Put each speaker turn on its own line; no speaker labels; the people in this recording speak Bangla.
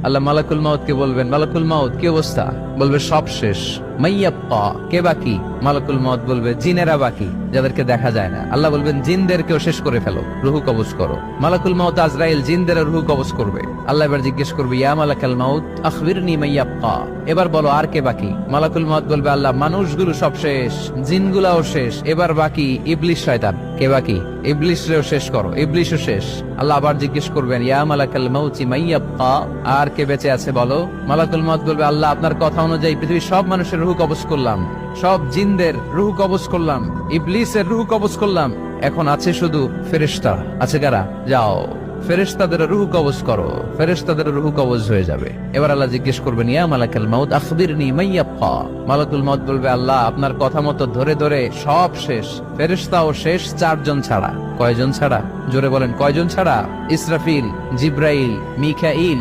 আল্লাহ মালাকুল মাউত কে বলবেন, মালাকুল মাউত কি অবস্থা? বলবে সব শেষ। মাইয়াব্বা, কে বাকি? মালাকুল মাউত বলবে জিনেরা বাকি, যাদেরকে দেখা যায় না। আল্লাহ বলবেন জিনদেরকেও শেষ করে ফেলো, রুহু কবজ করো। মালাকুল মাউত আজরাইল জিনদের রুহু কবজ করবে। আল্লাহ এবার জিজ্ঞেস করবে, ইয়া মালাকাল মাউত আখবিরনি মাইয়াব্বা, এবার বলো আর কে বাকি? মালাকুল মাউত বলবে, আল্লাহ মানুষগুলো সব শেষ, জিনগুলাও শেষ, এবার বাকি ইবলিশ শয়তান। কে বাকি? ইবলিশরেও শেষ করো, ইবলিশও শেষ। আল্লাহ আবার জিজ্ঞেস করবেন, ইয়া মালাকাল মাউতি মাইয়াব্বা, আর কে বেঁচে আছে বলো? মালাকুল মাউত বলবে, আল্লাহ আপনার কথা অনুযায়ী পৃথিবীর সব মানুষের রুহু কবজ করলাম, সব জিনদের রুহু কবজ করলাম, ইবলিসের রুহু কবজ করলাম, এখন আছে শুধু ফেরেশতা। আছে কারা? যাও ফেরেশতাদের রুহু কবজ করো। ফেরেশতাদের রুহু কবজ হয়ে যাবে। এবার আল্লাহ জিজ্ঞেস করবেন, ইয়া মালাকাল মাউত আখবিরনি মাইয়াব্বা। মালাকুল মাউত বলবে, আল্লাহ আপনার কথা মতো ধরে ধরে সব শেষ, ফেরেশতাও শেষ, 4 জন ছাড়া। কয়জন ছাড়া? জোরে বলেন, কয়জন ছাড়া? ইসরাফিল, জিব্রাইল, মিকাইল,